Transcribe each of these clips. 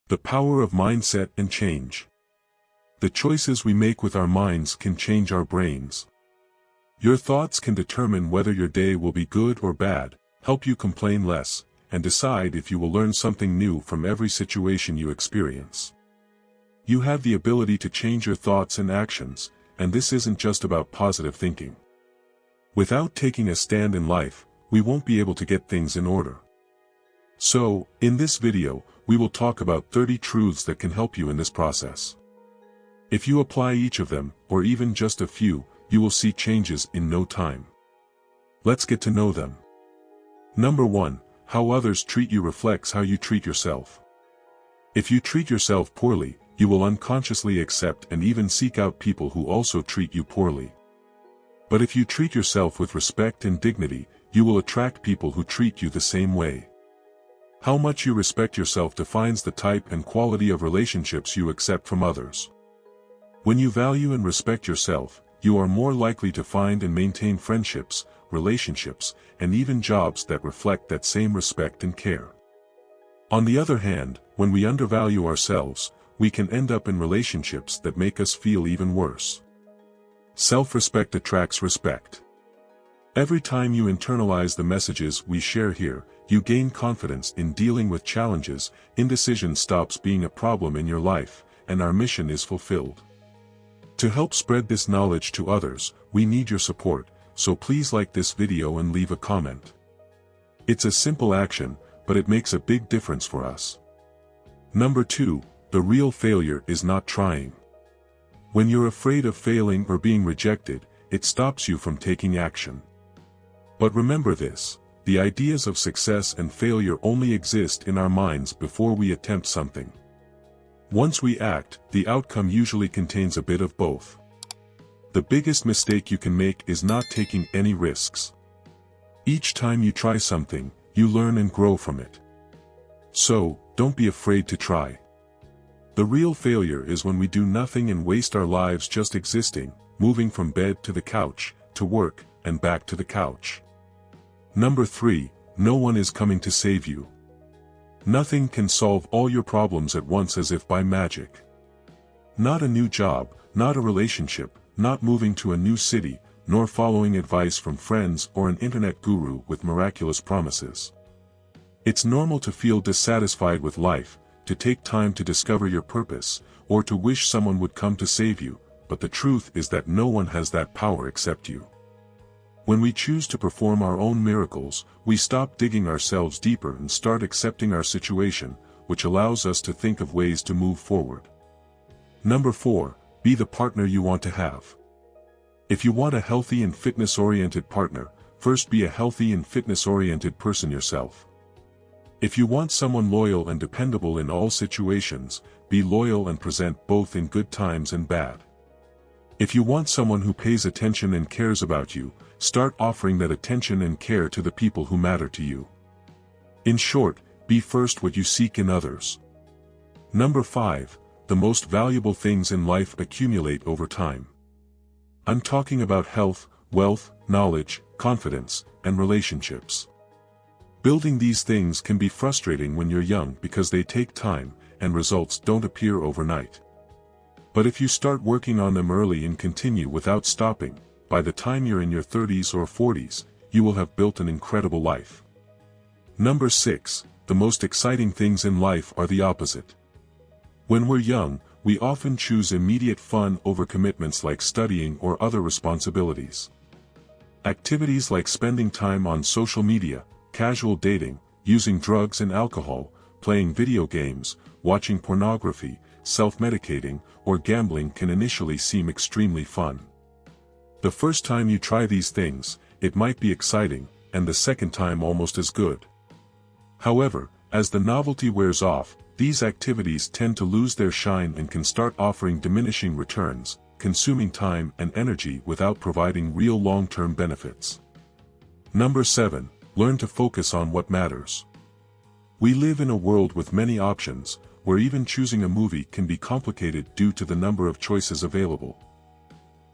The power of mindset and change. The choices we make with our minds can change our brains. Your thoughts can determine whether your day will be good or bad, help you complain less, and decide if you will learn something new from every situation you experience. You have the ability to change your thoughts and actions, and this isn't just about positive thinking. Without taking a stand in life, we won't be able to get things in order. So, in this video, we will talk about 30 truths that can help you in this process. If you apply each of them, or even just a few, you will see changes in no time. Let's get to know them. Number 1, how others treat you reflects how you treat yourself. If you treat yourself poorly, you will unconsciously accept and even seek out people who also treat you poorly. But if you treat yourself with respect and dignity, you will attract people who treat you the same way. How much you respect yourself defines the type and quality of relationships you accept from others. When you value and respect yourself, you are more likely to find and maintain friendships, relationships, and even jobs that reflect that same respect and care. On the other hand, when we undervalue ourselves, we can end up in relationships that make us feel even worse. Self-respect attracts respect. Every time you internalize the messages we share here, you gain confidence in dealing with challenges, indecision stops being a problem in your life, and our mission is fulfilled. To help spread this knowledge to others, we need your support, so please like this video and leave a comment. It's a simple action, but it makes a big difference for us. Number 2, the real failure is not trying. When you're afraid of failing or being rejected, it stops you from taking action. But remember this, the ideas of success and failure only exist in our minds before we attempt something. Once we act, the outcome usually contains a bit of both. The biggest mistake you can make is not taking any risks. Each time you try something, you learn and grow from it. So, don't be afraid to try. The real failure is when we do nothing and waste our lives just existing, moving from bed to the couch, to work, and back to the couch. Number 3, no one is coming to save you. Nothing can solve all your problems at once as if by magic. Not a new job, not a relationship, not moving to a new city, nor following advice from friends or an internet guru with miraculous promises. It's normal to feel dissatisfied with life, to take time to discover your purpose, or to wish someone would come to save you, but the truth is that no one has that power except you. When we choose to perform our own miracles, we stop digging ourselves deeper and start accepting our situation, which allows us to think of ways to move forward. Number 4, be the partner you want to have. If you want a healthy and fitness-oriented partner, first be a healthy and fitness-oriented person yourself. If you want someone loyal and dependable in all situations, be loyal and present both in good times and bad. If you want someone who pays attention and cares about you, start offering that attention and care to the people who matter to you. In short, be first what you seek in others. Number 5, the most valuable things in life accumulate over time. I'm talking about health, wealth, knowledge, confidence, and relationships. Building these things can be frustrating when you're young because they take time, and results don't appear overnight. But if you start working on them early and continue without stopping, by the time you're in your 30s or 40s, you will have built an incredible life. Number 6, the most exciting things in life are the opposite. When we're young, we often choose immediate fun over commitments like studying or other responsibilities. Activities like spending time on social media, casual dating, using drugs and alcohol, playing video games, watching pornography, self-medicating, or gambling can initially seem extremely fun. The first time you try these things, it might be exciting, and the second time almost as good. However, as the novelty wears off, these activities tend to lose their shine and can start offering diminishing returns, consuming time and energy without providing real long-term benefits. Number 7, learn to focus on what matters. We live in a world with many options, where even choosing a movie can be complicated due to the number of choices available.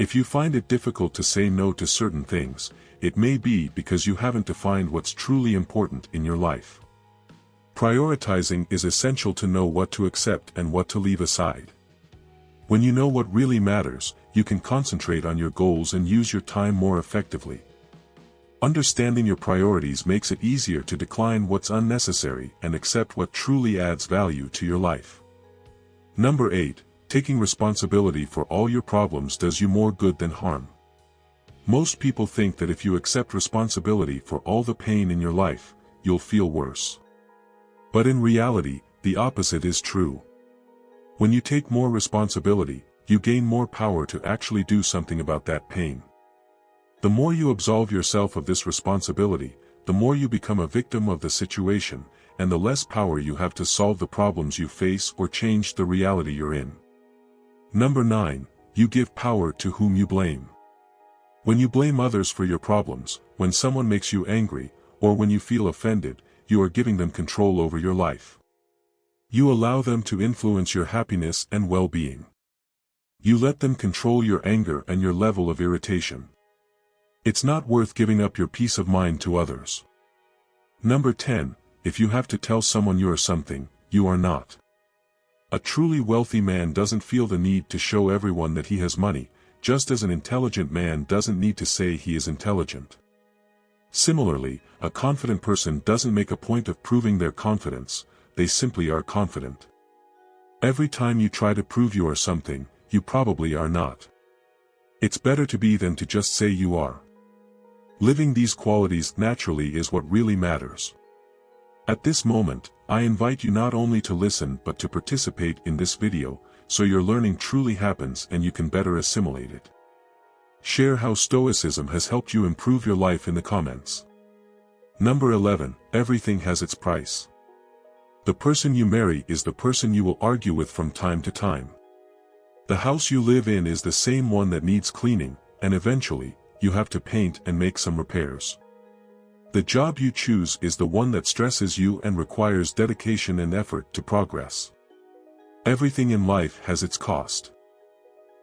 If you find it difficult to say no to certain things, it may be because you haven't defined what's truly important in your life. Prioritizing is essential to know what to accept and what to leave aside. When you know what really matters, you can concentrate on your goals and use your time more effectively. Understanding your priorities makes it easier to decline what's unnecessary and accept what truly adds value to your life. Number 8. Taking responsibility for all your problems does you more good than harm. Most people think that if you accept responsibility for all the pain in your life, you'll feel worse. But in reality, the opposite is true. When you take more responsibility, you gain more power to actually do something about that pain. The more you absolve yourself of this responsibility, the more you become a victim of the situation, and the less power you have to solve the problems you face or change the reality you're in. Number 9. You give power to whom you blame. When you blame others for your problems, when someone makes you angry, or when you feel offended, you are giving them control over your life. You allow them to influence your happiness and well-being. You let them control your anger and your level of irritation. It's not worth giving up your peace of mind to others. Number 10. If you have to tell someone you are something, you are not. A truly wealthy man doesn't feel the need to show everyone that he has money, just as an intelligent man doesn't need to say he is intelligent. Similarly, a confident person doesn't make a point of proving their confidence, they simply are confident. Every time you try to prove you are something, you probably are not. It's better to be than to just say you are. Living these qualities naturally is what really matters. At this moment, I invite you not only to listen but to participate in this video, so your learning truly happens and you can better assimilate it. Share how Stoicism has helped you improve your life in the comments. Number 11. Everything has its price. The person you marry is the person you will argue with from time to time. The house you live in is the same one that needs cleaning, and eventually, you have to paint and make some repairs. The job you choose is the one that stresses you and requires dedication and effort to progress. Everything in life has its cost.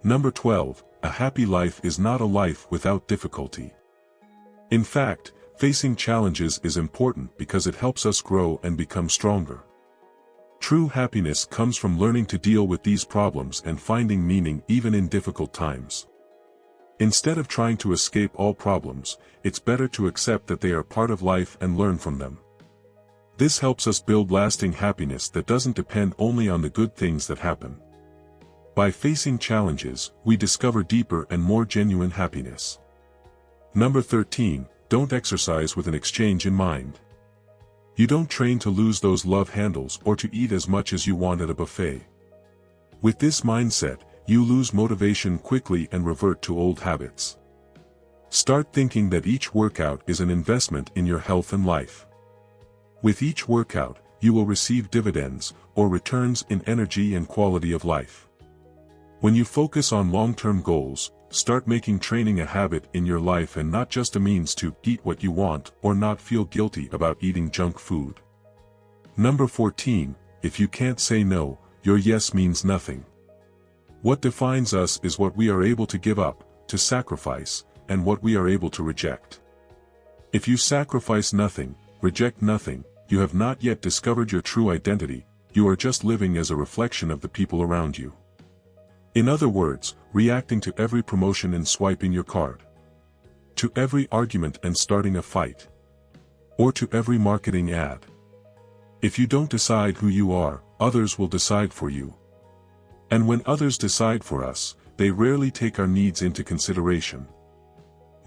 Number 12. A happy life is not a life without difficulty. In fact, facing challenges is important because it helps us grow and become stronger. True happiness comes from learning to deal with these problems and finding meaning even in difficult times. Instead of trying to escape all problems, it's better to accept that they are part of life and learn from them. This helps us build lasting happiness that doesn't depend only on the good things that happen. By facing challenges, we discover deeper and more genuine happiness. Number 13. Don't exercise with an exchange in mind. You don't train to lose those love handles or to eat as much as you want at a buffet. With this mindset, you lose motivation quickly and revert to old habits. Start thinking that each workout is an investment in your health and life. With each workout, you will receive dividends, or returns in energy and quality of life. When you focus on long-term goals, start making training a habit in your life and not just a means to eat what you want or not feel guilty about eating junk food. Number 14. If you can't say no, your yes means nothing. What defines us is what we are able to give up, to sacrifice, and what we are able to reject. If you sacrifice nothing, reject nothing, you have not yet discovered your true identity, you are just living as a reflection of the people around you. In other words, reacting to every promotion and swiping your card. To every argument and starting a fight. Or to every marketing ad. If you don't decide who you are, others will decide for you. And when others decide for us, they rarely take our needs into consideration.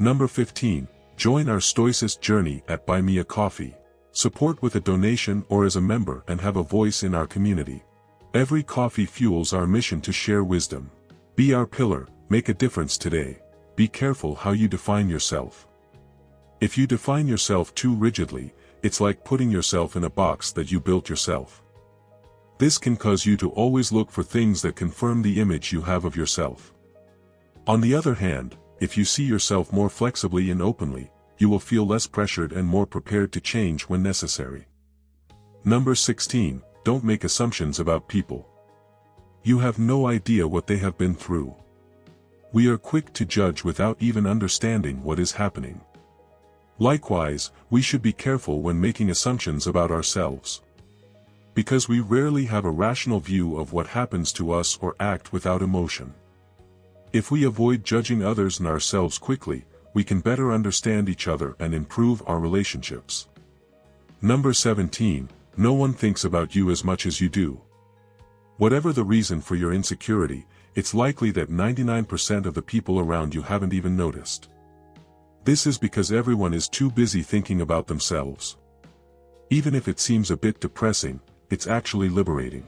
Number 15. Join our Stoicist journey at Buy Me a Coffee. Support with a donation or as a member and have a voice in our community. Every coffee fuels our mission to share wisdom. Be our pillar, make a difference today. Be careful how you define yourself. If you define yourself too rigidly, it's like putting yourself in a box that you built yourself. This can cause you to always look for things that confirm the image you have of yourself. On the other hand, if you see yourself more flexibly and openly, you will feel less pressured and more prepared to change when necessary. Number 16. Don't make assumptions about people. You have no idea what they have been through. We are quick to judge without even understanding what is happening. Likewise, we should be careful when making assumptions about ourselves. Because we rarely have a rational view of what happens to us or act without emotion. If we avoid judging others and ourselves quickly, we can better understand each other and improve our relationships. Number 17, no one thinks about you as much as you do. Whatever the reason for your insecurity, it's likely that 99% of the people around you haven't even noticed. This is because everyone is too busy thinking about themselves. Even if it seems a bit depressing, it's actually liberating.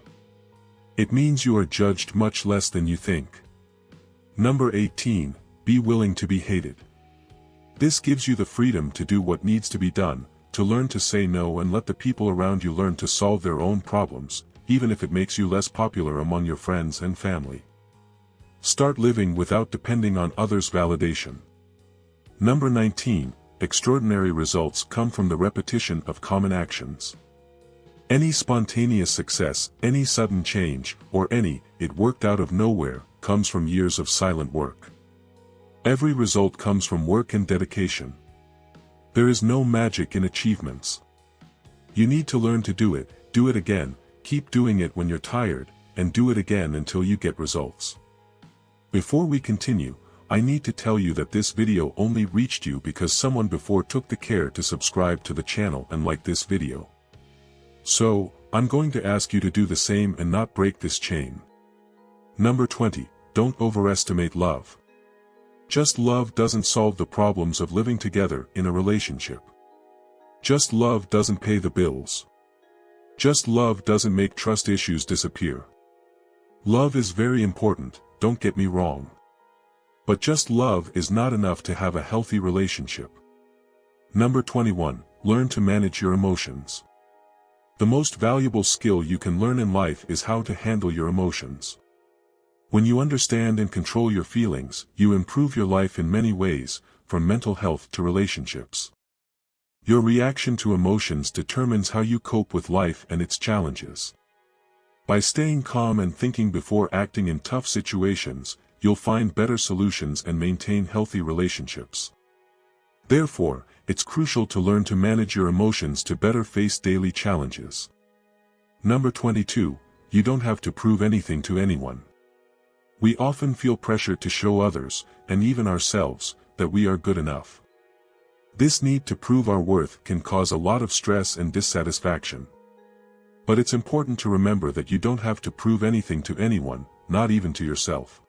It means you are judged much less than you think. Number 18, be willing to be hated. This gives you the freedom to do what needs to be done, to learn to say no and let the people around you learn to solve their own problems, even if it makes you less popular among your friends and family. Start living without depending on others' validation. Number 19, extraordinary results come from the repetition of common actions. Any spontaneous success, any sudden change, or it worked out of nowhere, comes from years of silent work. Every result comes from work and dedication. There is no magic in achievements. You need to learn to do it again, keep doing it when you're tired, and do it again until you get results. Before we continue, I need to tell you that this video only reached you because someone before took the care to subscribe to the channel and like this video. So, I'm going to ask you to do the same and not break this chain. Number 20, don't overestimate love. Just love doesn't solve the problems of living together in a relationship. Just love doesn't pay the bills. Just love doesn't make trust issues disappear. Love is very important, don't get me wrong. But just love is not enough to have a healthy relationship. Number 21, learn to manage your emotions. The most valuable skill you can learn in life is how to handle your emotions. When you understand and control your feelings, you improve your life in many ways, from mental health to relationships. Your reaction to emotions determines how you cope with life and its challenges. By staying calm and thinking before acting in tough situations, you'll find better solutions and maintain healthy relationships. Therefore, it's crucial to learn to manage your emotions to better face daily challenges. Number 22, you don't have to prove anything to anyone. We often feel pressure to show others, and even ourselves, that we are good enough. This need to prove our worth can cause a lot of stress and dissatisfaction. But it's important to remember that you don't have to prove anything to anyone, not even to yourself.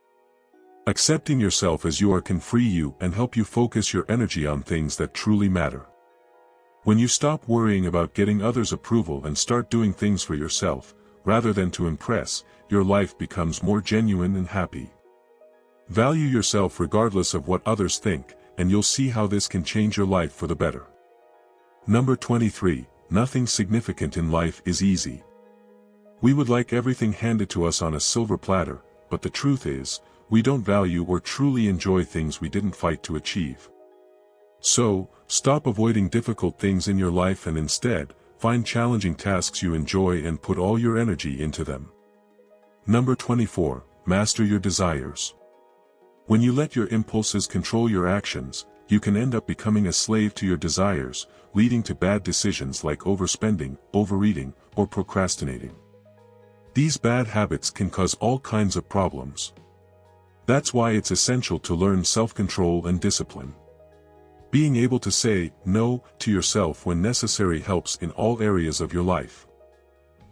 Accepting yourself as you are can free you and help you focus your energy on things that truly matter. When you stop worrying about getting others' approval and start doing things for yourself, rather than to impress, your life becomes more genuine and happy. Value yourself regardless of what others think, and you'll see how this can change your life for the better. Number 23, nothing significant in life is easy. We would like everything handed to us on a silver platter, but the truth is, we don't value or truly enjoy things we didn't fight to achieve. So, stop avoiding difficult things in your life and instead, find challenging tasks you enjoy and put all your energy into them. Number 24, master your desires. When you let your impulses control your actions, you can end up becoming a slave to your desires, leading to bad decisions like overspending, overeating, or procrastinating. These bad habits can cause all kinds of problems. That's why it's essential to learn self-control and discipline. Being able to say no to yourself when necessary helps in all areas of your life.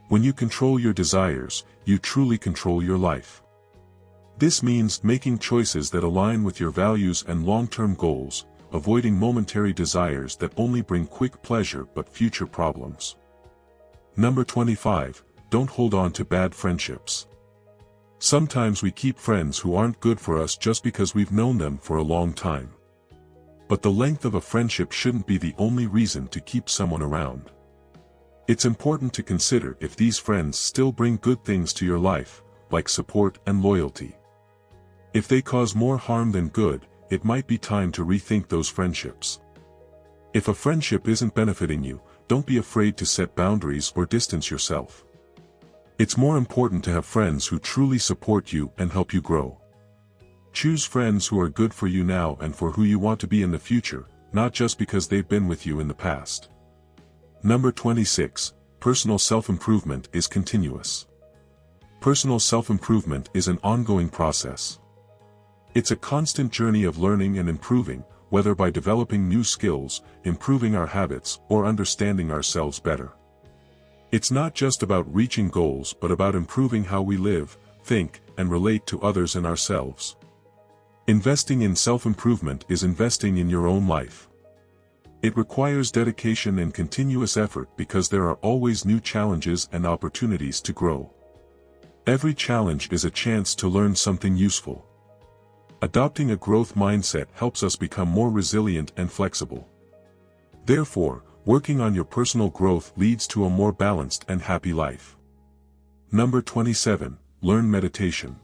When you control your desires, you truly control your life. This means making choices that align with your values and long-term goals, avoiding momentary desires that only bring quick pleasure but future problems. Number 25, don't hold on to bad friendships. Sometimes we keep friends who aren't good for us just because we've known them for a long time. But the length of a friendship shouldn't be the only reason to keep someone around. It's important to consider if these friends still bring good things to your life, like support and loyalty. If they cause more harm than good, it might be time to rethink those friendships. If a friendship isn't benefiting you, don't be afraid to set boundaries or distance yourself. It's more important to have friends who truly support you and help you grow. Choose friends who are good for you now and for who you want to be in the future, not just because they've been with you in the past. Number 26, personal self-improvement is continuous. Personal self-improvement is an ongoing process. It's a constant journey of learning and improving, whether by developing new skills, improving our habits, or understanding ourselves better. It's not just about reaching goals but about improving how we live, think, and relate to others and ourselves. Investing in self-improvement is investing in your own life. It requires dedication and continuous effort because there are always new challenges and opportunities to grow. Every challenge is a chance to learn something useful. Adopting a growth mindset helps us become more resilient and flexible. Therefore, working on your personal growth leads to a more balanced and happy life. Number 27. Learn meditation.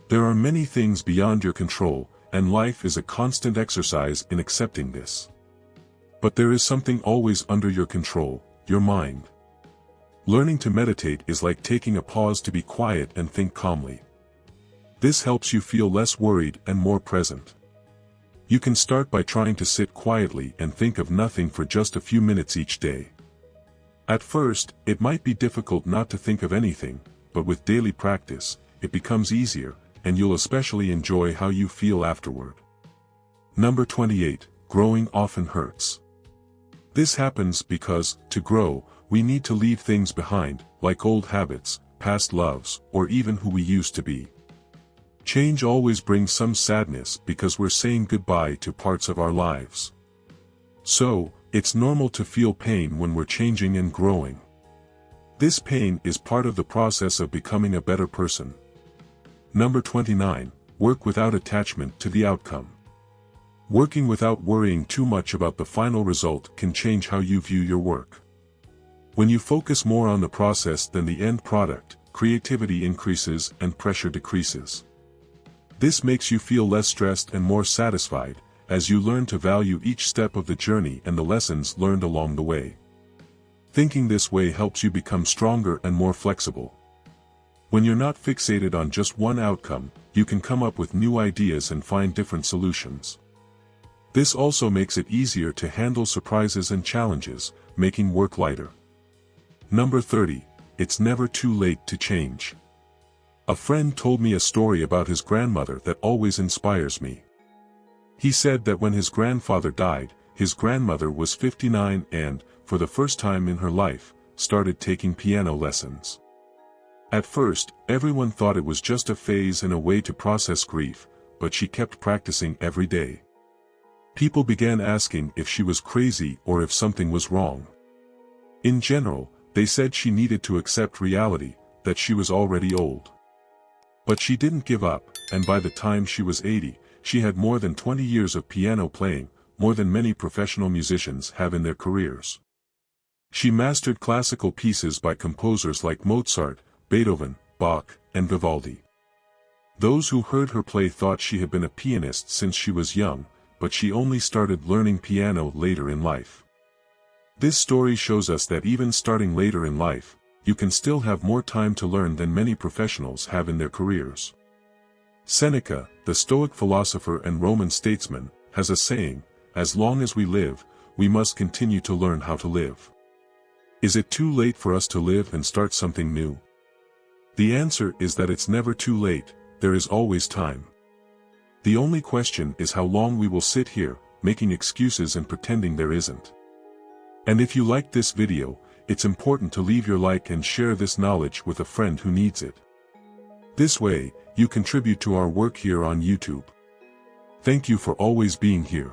There are many things beyond your control, and life is a constant exercise in accepting this. But there is something always under your control, your mind. Learning to meditate is like taking a pause to be quiet and think calmly. This helps you feel less worried and more present. You can start by trying to sit quietly and think of nothing for just a few minutes each day. At first, it might be difficult not to think of anything, but with daily practice, it becomes easier, and you'll especially enjoy how you feel afterward. Number 28. Growing often hurts. This happens because, to grow, we need to leave things behind, like old habits, past loves, or even who we used to be. Change always brings some sadness because we're saying goodbye to parts of our lives. So, it's normal to feel pain when we're changing and growing. This pain is part of the process of becoming a better person. Number 29. Work without attachment to the outcome. Working without worrying too much about the final result can change how you view your work. When you focus more on the process than the end product, creativity increases and pressure decreases. This makes you feel less stressed and more satisfied, as you learn to value each step of the journey and the lessons learned along the way. Thinking this way helps you become stronger and more flexible. When you're not fixated on just one outcome, you can come up with new ideas and find different solutions. This also makes it easier to handle surprises and challenges, making work lighter. Number 30. It's never too late to change. A friend told me a story about his grandmother that always inspires me. He said that when his grandfather died, his grandmother was 59 and, for the first time in her life, started taking piano lessons. At first, everyone thought it was just a phase and a way to process grief, but she kept practicing every day. People began asking if she was crazy or if something was wrong. In general, they said she needed to accept reality, that she was already old. But she didn't give up, and by the time she was 80, she had more than 20 years of piano playing, more than many professional musicians have in their careers. She mastered classical pieces by composers like Mozart, Beethoven, Bach, and Vivaldi. Those who heard her play thought she had been a pianist since she was young, but she only started learning piano later in life. This story shows us that even starting later in life, you can still have more time to learn than many professionals have in their careers. Seneca, the Stoic philosopher and Roman statesman, has a saying, "As long as we live, we must continue to learn how to live." Is it too late for us to live and start something new? The answer is that it's never too late, there is always time. The only question is how long we will sit here, making excuses and pretending there isn't. And if you liked this video, it's important to leave your like and share this knowledge with a friend who needs it. This way, you contribute to our work here on YouTube. Thank you for always being here.